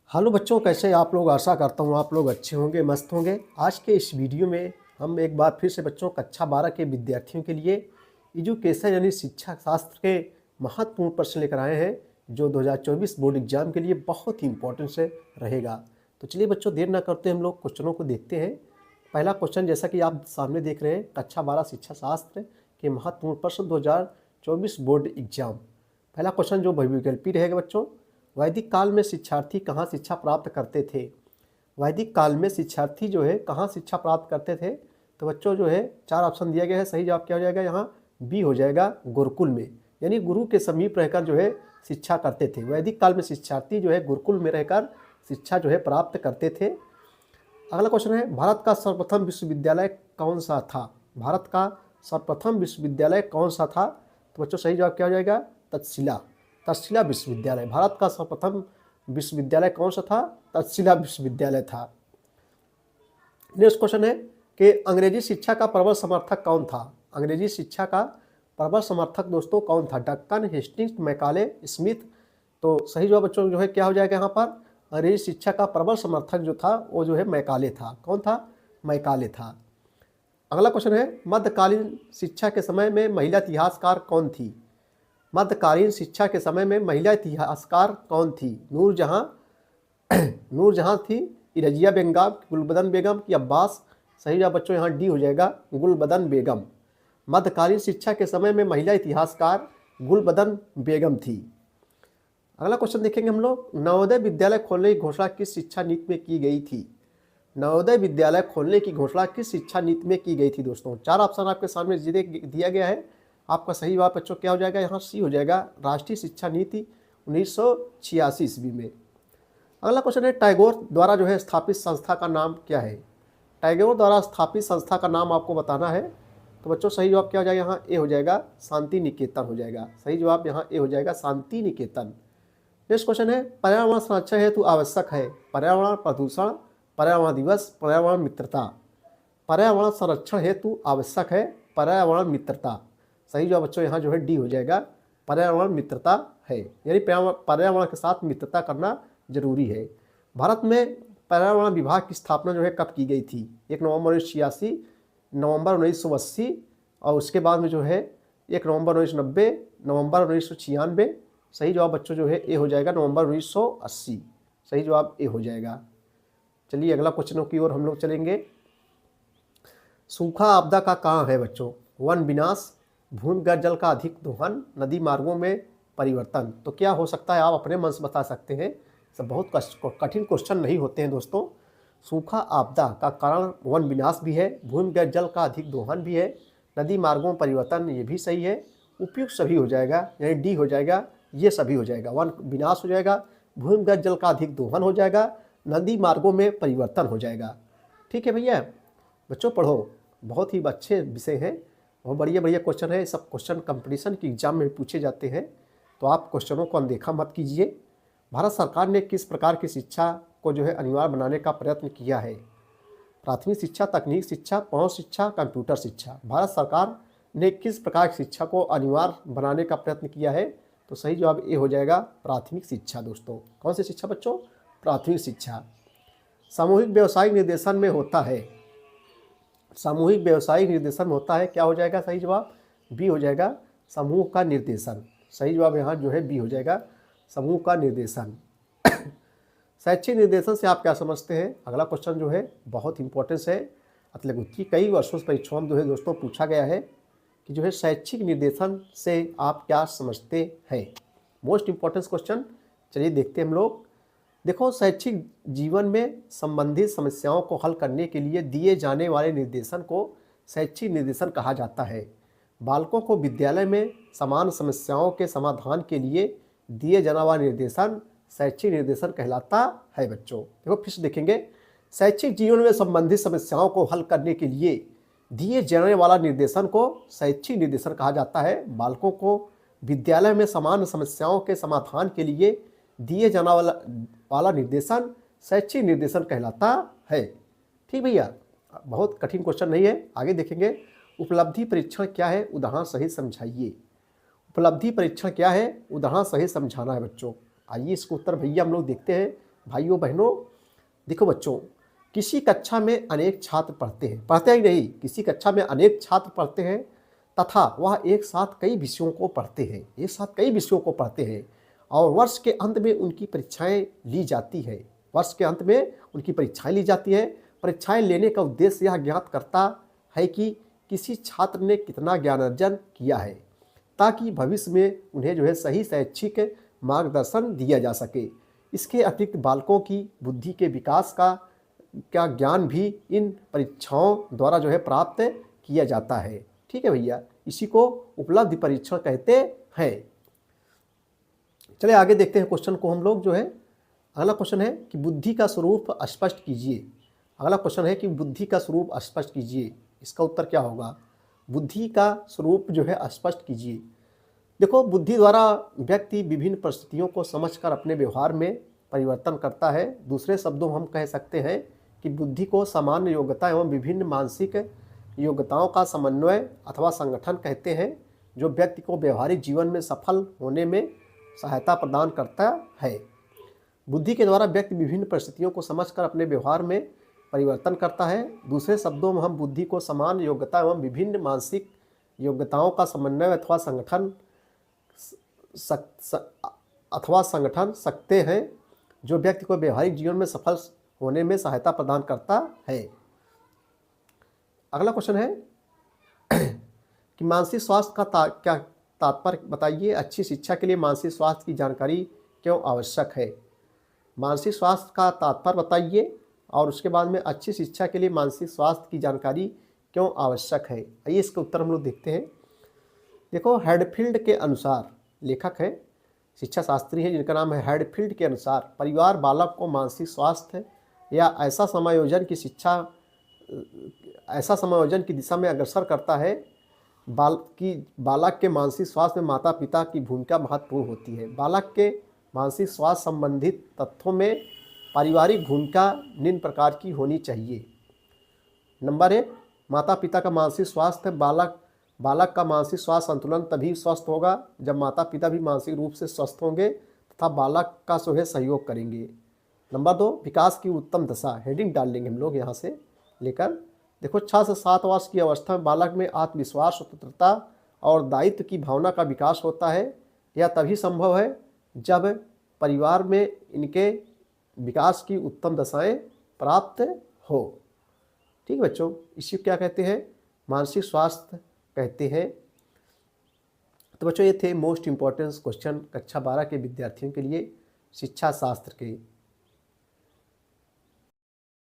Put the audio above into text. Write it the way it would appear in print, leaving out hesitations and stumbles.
Hello बच्चों, कैसे आप लोग। आशा करता हूँ आप लोग अच्छे होंगे, मस्त होंगे। आज के इस वीडियो में हम एक बार फिर से बच्चों कक्षा 12 के विद्यार्थियों के लिए एजुकेशन यानी शिक्षा शास्त्र के महत्वपूर्ण प्रश्न लेकर आए हैं, जो 2024 बोर्ड एग्जाम के लिए बहुत ही इंपॉर्टेंट से रहेगा। तो चलिए बच्चों, देर ना करते हम लोग क्वेश्चनों को देखते हैं। पहला क्वेश्चन, जैसा कि आप सामने देख रहे हैं, कक्षा 12 शिक्षा शास्त्र के महत्वपूर्ण प्रश्न 2024 बोर्ड एग्जाम। पहला क्वेश्चन जो बहुविकल्पी रहेगा बच्चों, वैदिक काल में शिक्षार्थी कहाँ शिक्षा प्राप्त करते थे। वैदिक काल में शिक्षार्थी जो है कहाँ शिक्षा प्राप्त करते थे। तो बच्चों जो है 4 ऑप्शन दिया गया है, सही जवाब क्या हो जाएगा यहाँ बी हो जाएगा, गुरुकुल में, यानी गुरु के समीप रहकर जो है शिक्षा करते थे। वैदिक काल में शिक्षार्थी जो है गुरुकुल में रहकर शिक्षा जो है प्राप्त करते थे। अगला क्वेश्चन है, भारत का सर्वप्रथम विश्वविद्यालय कौन सा था। भारत का सर्वप्रथम विश्वविद्यालय कौन सा था। तो बच्चों सही जवाब क्या हो जाएगा, तक्षशिला विश्वविद्यालय। भारत का सर्वप्रथम विश्वविद्यालय कौन सा था, तक्षशिला विश्वविद्यालय था। नेक्स्ट क्वेश्चन है कि अंग्रेजी शिक्षा का प्रबल समर्थक कौन था। अंग्रेजी शिक्षा का प्रबल समर्थक दोस्तों कौन था। Deccan, Hastings, Macaulay, Smith. तो सही जवाब बच्चों जो है क्या हो जाएगा यहाँ पर, अंग्रेजी शिक्षा का प्रबल समर्थक जो था वो जो है मैकाले था। कौन था, मैकाले था। अगला क्वेश्चन है, मध्यकालीन शिक्षा के समय में महिला इतिहासकार कौन थी। मध्यकालीन शिक्षा के समय में महिला इतिहासकार कौन थी। नूरजहां थी, इरजिया बेगम, गुलबदन बेगम की अब्बास। सही जवाब बच्चों यहाँ डी हो जाएगा, गुलबदन बेगम। मध्यकालीन शिक्षा के समय में महिला इतिहासकार गुलबदन बेगम थी। अगला क्वेश्चन देखेंगे हम लोग, नवोदय विद्यालय खोलने की घोषणा किस शिक्षा नीति में की गई थी। नवोदय विद्यालय खोलने की घोषणा किस शिक्षा नीति में की गई थी दोस्तों। 4 ऑप्शन आपके सामने दिया गया है। आपका सही जवाब बच्चों क्या हो जाएगा, यहाँ सी हो जाएगा, राष्ट्रीय शिक्षा नीति 1986 ईस्वी में। अगला क्वेश्चन है, टैगोर द्वारा जो है स्थापित संस्था का नाम क्या है। टैगोर द्वारा स्थापित संस्था का नाम आपको बताना है। तो बच्चों सही जवाब क्या हो जाएगा, यहाँ ए हो जाएगा, शांति निकेतन हो जाएगा। सही जवाब यहाँ ए हो जाएगा, शांति निकेतन। नेक्स्ट क्वेश्चन है, पर्यावरण संरक्षण हेतु आवश्यक है। पर्यावरण प्रदूषण, पर्यावरण दिवस, पर्यावरण मित्रता। पर्यावरण संरक्षण हेतु आवश्यक है पर्यावरण मित्रता। सही जवाब बच्चों यहाँ जो है डी हो जाएगा, पर्यावरण मित्रता है, यानी पर्यावरण के साथ मित्रता करना जरूरी है। भारत में पर्यावरण विभाग की स्थापना जो है कब की गई थी। 1 नवंबर 1986, नवंबर 1980 और उसके बाद में जो है 1 नवंबर 1990, नवंबर 1996। सही जवाब बच्चों जो है ए हो जाएगा, नवंबर 1980। सही जवाब ए हो जाएगा। चलिए अगला क्वेश्चनों की ओर हम लोग चलेंगे। सूखा आपदा का कारण है बच्चों, वन विनाश, भूमिगत जल का अधिक दोहन, नदी मार्गों में परिवर्तन। तो क्या हो सकता है, आप अपने मन से बता सकते हैं। सब बहुत कठिन क्वेश्चन नहीं होते हैं दोस्तों। सूखा आपदा का कारण वन विनाश भी है, भूमिगत जल का अधिक दोहन भी है, नदी मार्गों में परिवर्तन, ये भी सही है। उपयुक्त सभी हो जाएगा, यानी डी हो जाएगा, ये सभी हो जाएगा। वन विनाश हो जाएगा, भूमिगत जल का अधिक दोहन हो जाएगा, नदी मार्गों में परिवर्तन हो जाएगा। ठीक है भैया, बच्चों पढ़ो, बहुत ही अच्छे विषय हैं, बहुत बढ़िया बढ़िया क्वेश्चन है। सब क्वेश्चन कंपटीशन की एग्जाम में पूछे जाते हैं, तो आप क्वेश्चनों को अनदेखा मत कीजिए। भारत सरकार ने किस प्रकार की शिक्षा को जो है अनिवार्य बनाने का प्रयत्न किया है। प्राथमिक शिक्षा, तकनीक शिक्षा, पहुंच शिक्षा, कंप्यूटर शिक्षा। भारत सरकार ने किस प्रकार की शिक्षा को अनिवार्य बनाने का प्रयत्न किया है। तो सही जवाब ये हो जाएगा, प्राथमिक शिक्षा दोस्तों। कौन सी शिक्षा बच्चों, प्राथमिक शिक्षा। सामूहिक व्यवसायिक निर्देशन में होता है, सामूहिक व्यवसायिक निर्देशन में होता है, क्या हो जाएगा सही जवाब, बी हो जाएगा, समूह का निर्देशन। सही जवाब यहाँ जो है बी हो जाएगा, समूह का निर्देशन। शैक्षिक निर्देशन से आप क्या समझते हैं। अगला क्वेश्चन जो है बहुत इंपॉर्टेंस है, मतलब कि कई वर्षों से परीक्षाओं में जो है दोस्तों पूछा गया है कि जो है शैक्षिक निर्देशन से आप क्या समझते हैं। मोस्ट इंपॉर्टेंट क्वेश्चन, चलिए देखते हैं हम लोग। देखो, शैक्षिक जीवन में संबंधित समस्याओं को हल करने के लिए दिए जाने वाले निर्देशन को शैक्षिक निर्देशन कहा जाता है। बालकों को विद्यालय में समान समस्याओं के समाधान के लिए दिए जाने वाला निर्देशन शैक्षिक निर्देशन कहलाता है बच्चों। देखो फिर से देखेंगे, शैक्षिक जीवन में संबंधित समस्याओं को हल करने के लिए दिए जाने वाला निर्देशन को शैक्षिक निर्देशन कहा जाता है। बालकों को विद्यालय में समान समस्याओं के समाधान के लिए दिए जाने वाला निर्देशन शैक्षिक निर्देशन कहलाता है। ठीक भैया, बहुत कठिन क्वेश्चन नहीं है। आगे देखेंगे, उपलब्धि परीक्षण क्या है, उदाहरण सहित समझाइए। उपलब्धि परीक्षण क्या है, उदाहरण सहित समझाना है बच्चों। आइए इसको उत्तर भैया हम लोग देखते हैं भाइयों बहनों, देखो बच्चों, किसी कक्षा में अनेक छात्र पढ़ते हैं, पढ़ते ही नहीं, किसी कक्षा में अनेक छात्र पढ़ते हैं तथा वह एक साथ कई विषयों को पढ़ते हैं, एक साथ कई विषयों को पढ़ते हैं और वर्ष के अंत में उनकी परीक्षाएं ली जाती है। वर्ष के अंत में उनकी परीक्षाएं ली जाती है। परीक्षाएं लेने का उद्देश्य यह ज्ञात करता है कि किसी छात्र ने कितना ज्ञान अर्जन किया है, ताकि भविष्य में उन्हें जो है सही शैक्षिक मार्गदर्शन दिया जा सके। इसके अतिरिक्त बालकों की बुद्धि के विकास का ज्ञान भी इन परीक्षाओं द्वारा जो है प्राप्त किया जाता है। ठीक है भैया, इसी को उपलब्धि परीक्षण कहते हैं। चलिए आगे देखते हैं क्वेश्चन को हम लोग जो है। अगला क्वेश्चन है कि बुद्धि का स्वरूप स्पष्ट कीजिए। अगला क्वेश्चन है कि बुद्धि का स्वरूप स्पष्ट कीजिए। इसका उत्तर क्या होगा? बुद्धि का स्वरूप जो है स्पष्ट कीजिए। देखो, बुद्धि द्वारा व्यक्ति विभिन्न परिस्थितियों को समझकर अपने व्यवहार में परिवर्तन करता है। दूसरे शब्दों में हम कह सकते हैं कि बुद्धि को सामान्य योग्यता एवं विभिन्न मानसिक योग्यताओं का समन्वय अथवा संगठन कहते हैं, जो व्यक्ति को व्यवहारिक जीवन में सफल होने में सहायता प्रदान करता है। बुद्धि के द्वारा व्यक्ति विभिन्न परिस्थितियों को समझकर अपने व्यवहार में परिवर्तन करता है। दूसरे शब्दों में हम बुद्धि को समान योग्यता एवं विभिन्न मानसिक योग्यताओं का समन्वय अथवा संगठन सकते हैं, जो व्यक्ति को व्यवहारिक जीवन में सफल होने में सहायता प्रदान करता है। अगला क्वेश्चन है कि मानसिक स्वास्थ्य का क्या तात्पर्य बताइए। अच्छी शिक्षा के लिए मानसिक स्वास्थ्य की जानकारी क्यों आवश्यक है? मानसिक स्वास्थ्य का तात्पर्य बताइए और उसके बाद में अच्छी शिक्षा के लिए मानसिक स्वास्थ्य की जानकारी क्यों आवश्यक है। आइए इसका उत्तर हम लोग देखते हैं। देखो, हेडफील्ड के अनुसार, लेखक है, शिक्षा शास्त्री है जिनका नाम है हेडफील्ड के अनुसार, परिवार बालक को मानसिक स्वास्थ्य या ऐसा समायोजन की दिशा में अग्रसर करता है। बालक के मानसिक स्वास्थ्य में माता पिता की भूमिका महत्वपूर्ण होती है। बालक के मानसिक स्वास्थ्य संबंधित तथ्यों में पारिवारिक भूमिका निम्न प्रकार की होनी चाहिए। नंबर 1, माता पिता का मानसिक स्वास्थ्य। बालक का मानसिक स्वास्थ्य संतुलन तभी स्वस्थ होगा जब माता पिता भी मानसिक रूप से स्वस्थ होंगे तथा बालक का जो है सहयोग करेंगे। नंबर 2, विकास की उत्तम दशा। हेडिंग डाल लेंगे हम लोग यहाँ से लेकर। देखो, 6 से 7 वर्ष की अवस्था में बालक में आत्मविश्वास, स्वतंत्रता और दायित्व की भावना का विकास होता है। यह तभी संभव है जब परिवार में इनके विकास की उत्तम दशाएं प्राप्त हो। ठीक है बच्चों, इसी को क्या कहते हैं? मानसिक स्वास्थ्य कहते हैं। तो बच्चों, ये थे मोस्ट इम्पॉर्टेंट क्वेश्चन कक्षा 12 के विद्यार्थियों के लिए शिक्षा शास्त्र के।